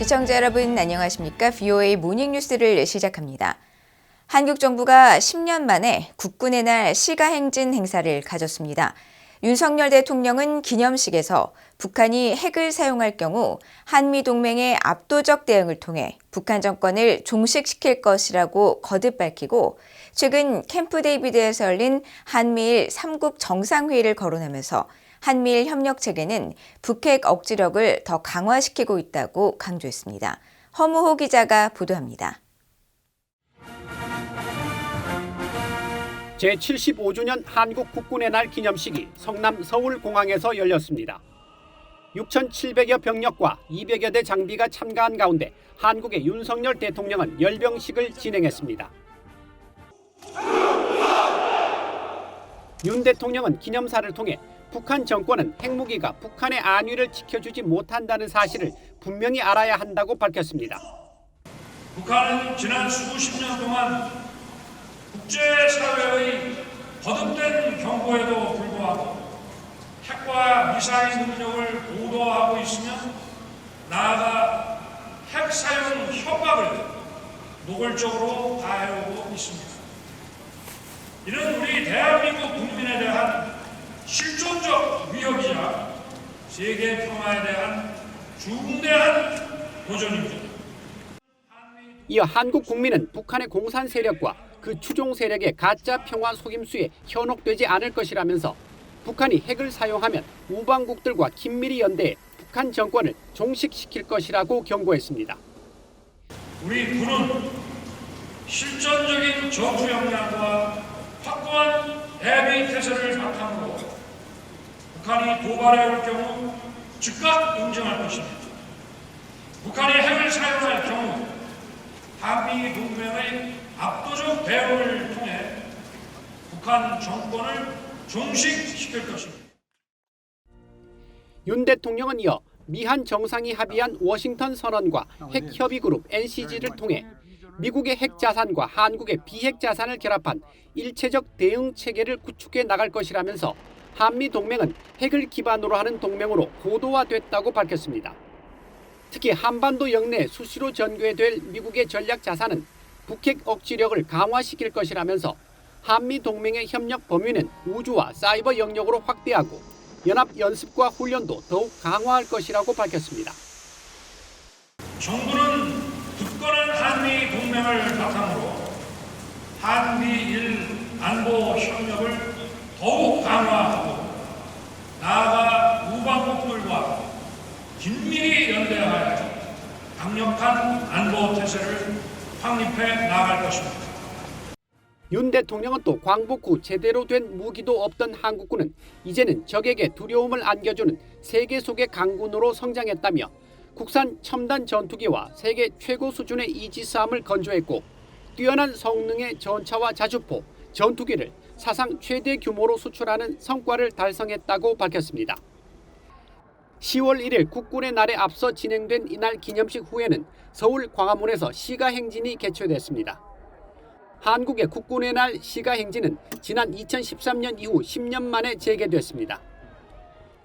시청자 여러분 안녕하십니까? VOA 모닝뉴스를 시작합니다. 한국 정부가 10년 만에 국군의 날 시가행진 행사를 가졌습니다. 윤석열 대통령은 기념식에서 북한이 핵을 사용할 경우 한미동맹의 압도적 대응을 통해 북한 정권을 종식시킬 것이라고 거듭 밝히고 최근 캠프 데이비드에서 열린 한미일 3국 정상회의를 거론하면서 한미일 협력 체계는 북핵 억지력을 더 강화시키고 있다고 강조했습니다. 허무호 기자가 보도합니다. 제75주년 한국 국군의 날 기념식이 성남 서울공항에서 열렸습니다. 6,700여 병력과 200여 대 장비가 참가한 가운데 한국의 윤석열 대통령은 열병식을 진행했습니다. 윤 대통령은 기념사를 통해 북한 정권은 핵무기가 북한의 안위를 지켜주지 못한다는 사실을 분명히 알아야 한다고 밝혔습니다. 북한은 지난 수십 년 동안 국제사회의 거듭된 경고에도 불구하고 핵과 미사일 능력을 보도하고 있으며 나아가 핵 사용 협박을 노골적으로 가해오고 있습니다. 이는 우리 대한민국 국민에 대한 실존적 위협이자 세계 평화에 대한 중대한 도전입니다. 이어 한국 국민은 북한의 공산 세력과 그 추종 세력의 가짜 평화 속임수에 현혹되지 않을 것이라면서 북한이 핵을 사용하면 우방국들과 긴밀히 연대해 북한 정권을 종식시킬 것이라고 경고했습니다. 우리 군은 실전적인 전투 역량과 확고한 대비 태세를 바탕으로 북한이 도발해 올 경우 즉각 응징할 것입니다. 북한이 핵을 사용할 경우 한미 동맹의 압도적 대응을 통해 북한 정권을 종식시킬 것입니다. 윤 대통령은 이어 미한 정상이 합의한 워싱턴 선언과 핵협의그룹 NCG를 통해 미국의 핵 자산과 한국의 비핵 자산을 결합한 일체적 대응 체계를 구축해 나갈 것이라면서 한미 동맹은 핵을 기반으로 하는 동맹으로 고도화됐다고 밝혔습니다. 특히 한반도 영내 수시로 전개될 미국의 전략 자산은 북핵 억지력을 강화시킬 것이라면서 한미 동맹의 협력 범위는 우주와 사이버 영역으로 확대하고 연합 연습과 훈련도 더욱 강화할 것이라고 밝혔습니다. 정부는 굳건한 한미 동맹을 바탕으로 한미일 안보 협력을 더욱 강화하고 나아가 우방국들과 긴밀히 연대하여 강력한 안보 태세를 확립해 나갈 것입니다. 윤 대통령은 또 광복 후 제대로 된 무기도 없던 한국군은 이제는 적에게 두려움을 안겨주는 세계 속의 강군으로 성장했다며 국산 첨단 전투기와 세계 최고 수준의 이지스함을 건조했고 뛰어난 성능의 전차와 자주포, 전투기를 사상 최대 규모로 수출하는 성과를 달성했다고 밝혔습니다. 10월 1일 국군의 날에 앞서 진행된 이날 기념식 후에는 서울 광화문에서 시가행진이 개최됐습니다. 한국의 국군의 날 시가행진은 지난 2013년 이후 10년 만에 재개됐습니다.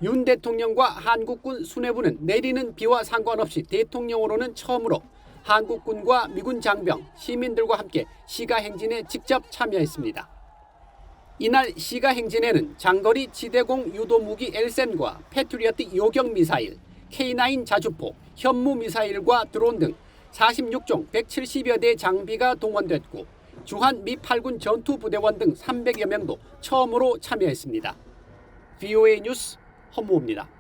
윤 대통령과 한국군 수뇌부는 내리는 비와 상관없이 대통령으로는 처음으로 한국군과 미군 장병, 시민들과 함께 시가행진에 직접 참여했습니다. 이날 시가행진에는 장거리 지대공 유도무기 엘센과 패트리어트 요격 미사일, K9 자주포, 현무 미사일과 드론 등 46종 170여 대의 장비가 동원됐고 주한 미 8군 전투부대원 등 300여 명도 처음으로 참여했습니다. VOA 뉴스 허무호입니다.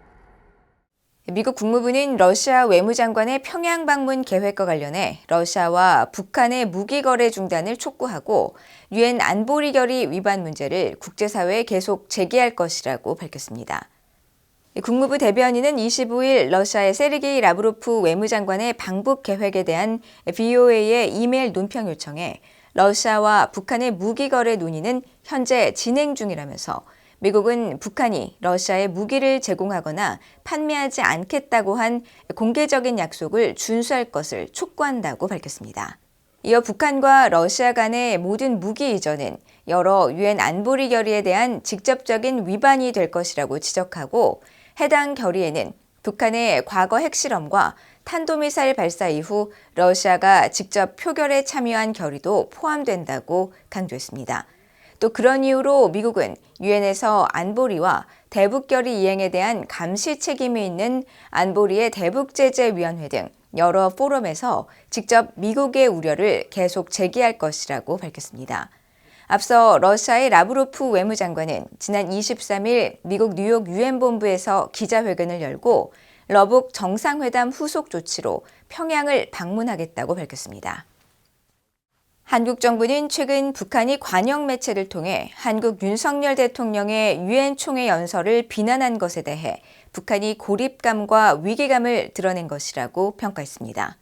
미국 국무부는 러시아 외무장관의 평양 방문 계획과 관련해 러시아와 북한의 무기 거래 중단을 촉구하고 유엔 안보리 결의 위반 문제를 국제사회에 계속 제기할 것이라고 밝혔습니다. 국무부 대변인은 25일 러시아의 세르게이 라브로프 외무장관의 방북 계획에 대한 VOA의 이메일 논평 요청에 러시아와 북한의 무기 거래 논의는 현재 진행 중이라면서 미국은 북한이 러시아에 무기를 제공하거나 판매하지 않겠다고 한 공개적인 약속을 준수할 것을 촉구한다고 밝혔습니다. 이어 북한과 러시아 간의 모든 무기 이전은 여러 유엔 안보리 결의에 대한 직접적인 위반이 될 것이라고 지적하고 해당 결의에는 북한의 과거 핵실험과 탄도미사일 발사 이후 러시아가 직접 표결에 참여한 결의도 포함된다고 강조했습니다. 또 그런 이유로 미국은 유엔에서 안보리와 대북결의 이행에 대한 감시 책임이 있는 안보리의 대북제재위원회 등 여러 포럼에서 직접 미국의 우려를 계속 제기할 것이라고 밝혔습니다. 앞서 러시아의 라브로프 외무장관은 지난 23일 미국 뉴욕 유엔본부에서 기자회견을 열고 러북 정상회담 후속 조치로 평양을 방문하겠다고 밝혔습니다. 한국 정부는 최근 북한이 관영 매체를 통해 한국 윤석열 대통령의 유엔 총회 연설을 비난한 것에 대해 북한이 고립감과 위기감을 드러낸 것이라고 평가했습니다.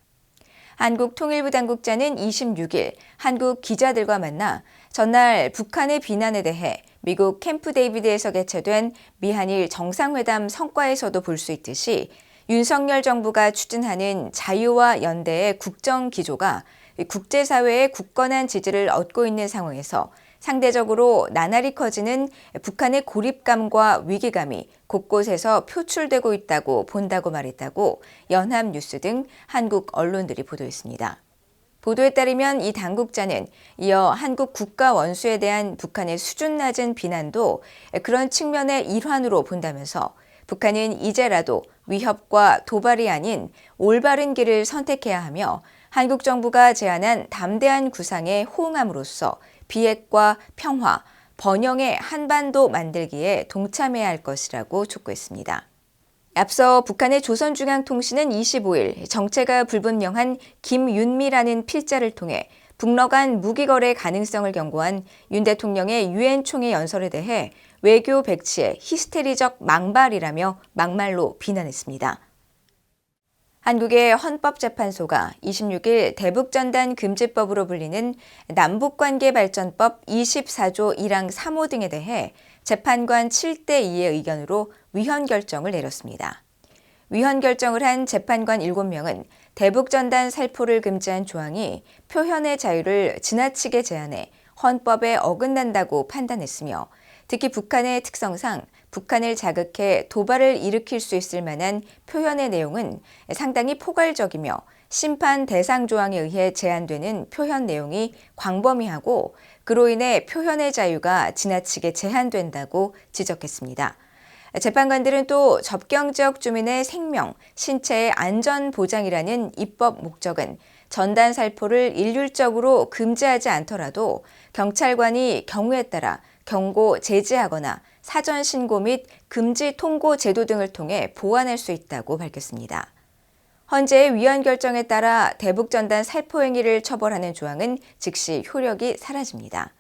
한국 통일부 당국자는 26일 한국 기자들과 만나 전날 북한의 비난에 대해 미국 캠프 데이비드에서 개최된 미한일 정상회담 성과에서도 볼 수 있듯이 윤석열 정부가 추진하는 자유와 연대의 국정 기조가 국제사회의 굳건한 지지를 얻고 있는 상황에서 상대적으로 나날이 커지는 북한의 고립감과 위기감이 곳곳에서 표출되고 있다고 본다고 말했다고 연합뉴스 등 한국 언론들이 보도했습니다. 보도에 따르면 이 당국자는 이어 한국 국가 원수에 대한 북한의 수준 낮은 비난도 그런 측면의 일환으로 본다면서 북한은 이제라도 위협과 도발이 아닌 올바른 길을 선택해야 하며 한국 정부가 제안한 담대한 구상에 호응함으로써 비핵과 평화, 번영의 한반도 만들기에 동참해야 할 것이라고 촉구했습니다. 앞서 북한의 조선중앙통신은 25일 정체가 불분명한 김윤미라는 필자를 통해 북러 간 무기거래 가능성을 경고한 윤 대통령의 유엔 총회 연설에 대해 외교 백치의 히스테리적 망발이라며 막말로 비난했습니다. 한국의 헌법재판소가 26일 대북전단 금지법으로 불리는 남북관계발전법 24조 1항 3호 등에 대해 재판관 7대 2의 의견으로 위헌 결정을 내렸습니다. 위헌 결정을 한 재판관 7명은 대북전단 살포를 금지한 조항이 표현의 자유를 지나치게 제한해 헌법에 어긋난다고 판단했으며 특히 북한의 특성상 북한을 자극해 도발을 일으킬 수 있을 만한 표현의 내용은 상당히 포괄적이며 심판 대상 조항에 의해 제한되는 표현 내용이 광범위하고 그로 인해 표현의 자유가 지나치게 제한된다고 지적했습니다. 재판관들은 또 접경 지역 주민의 생명, 신체의 안전 보장이라는 입법 목적은 전단 살포를 일률적으로 금지하지 않더라도 경찰관이 경우에 따라 경고, 제지하거나 사전 신고 및 금지 통고 제도 등을 통해 보완할 수 있다고 밝혔습니다. 헌재의 위헌 결정에 따라 대북전단 살포 행위를 처벌하는 조항은 즉시 효력이 사라집니다.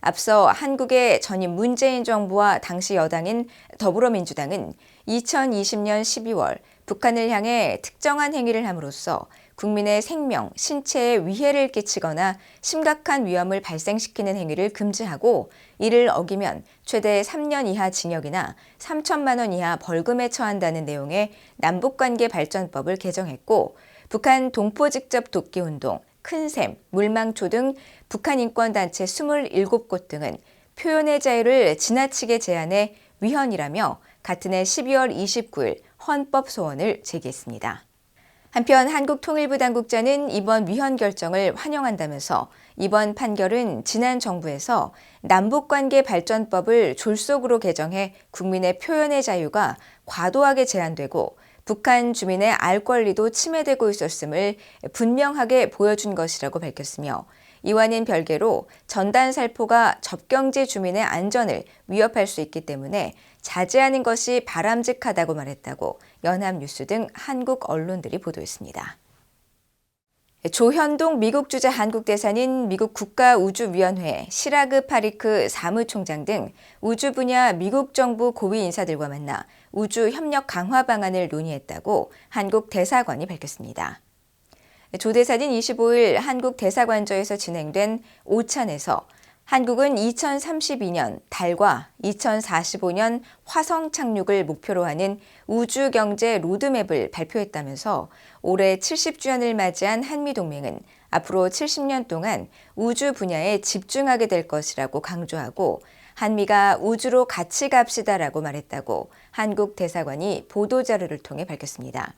앞서 한국의 전임 문재인 정부와 당시 여당인 더불어민주당은 2020년 12월 북한을 향해 특정한 행위를 함으로써 국민의 생명, 신체에 위해를 끼치거나 심각한 위험을 발생시키는 행위를 금지하고 이를 어기면 최대 3년 이하 징역이나 3천만 원 이하 벌금에 처한다는 내용의 남북관계 발전법을 개정했고 북한 동포직접 돕기운동, 큰샘, 물망초 등 북한 인권단체 27곳 등은 표현의 자유를 지나치게 제한해 위헌이라며 같은 해 12월 29일 헌법 소원을 제기했습니다. 한편 한국통일부 당국자는 이번 위헌 결정을 환영한다면서 이번 판결은 지난 정부에서 남북관계 발전법을 졸속으로 개정해 국민의 표현의 자유가 과도하게 제한되고 북한 주민의 알 권리도 침해되고 있었음을 분명하게 보여준 것이라고 밝혔으며 이와는 별개로 전단 살포가 접경지 주민의 안전을 위협할 수 있기 때문에 자제하는 것이 바람직하다고 말했다고 연합뉴스 등 한국 언론들이 보도했습니다. 조현동 미국 주재 한국대사는 미국 국가우주위원회 시라그 파리크 사무총장 등 우주 분야 미국 정부 고위 인사들과 만나 우주 협력 강화 방안을 논의했다고 한국 대사관이 밝혔습니다. 조 대사는 25일 한국 대사관저에서 진행된 오찬에서 한국은 2032년 달과 2045년 화성 착륙을 목표로 하는 우주경제 로드맵을 발표했다면서 올해 70주년을 맞이한 한미동맹은 앞으로 70년 동안 우주 분야에 집중하게 될 것이라고 강조하고 한미가 우주로 같이 갑시다라고 말했다고 한국 대사관이 보도자료를 통해 밝혔습니다.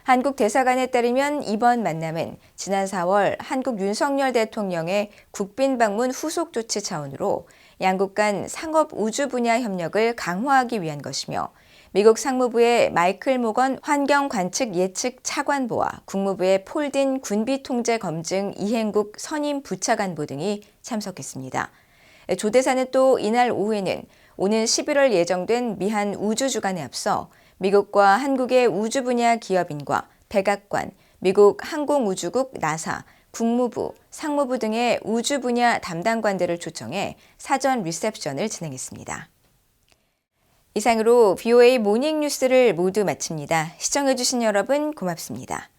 한국 대사관에 따르면 이번 만남은 지난 4월 한국 윤석열 대통령의 국빈 방문 후속 조치 차원으로 양국 간 상업 우주 분야 협력을 강화하기 위한 것이며 미국 상무부의 마이클 모건 환경 관측 예측 차관보와 국무부의 폴딘 군비 통제 검증 이행국 선임 부차관보 등이 참석했습니다. 조 대사는 또 이날 오후에는 오는 11월 예정된 미한 우주 주간에 앞서 미국과 한국의 우주 분야 기업인과 백악관, 미국 항공우주국 나사, 국무부, 상무부 등의 우주 분야 담당관들을 초청해 사전 리셉션을 진행했습니다. 이상으로 BOA 모닝 뉴스를 모두 마칩니다. 시청해주신 여러분 고맙습니다.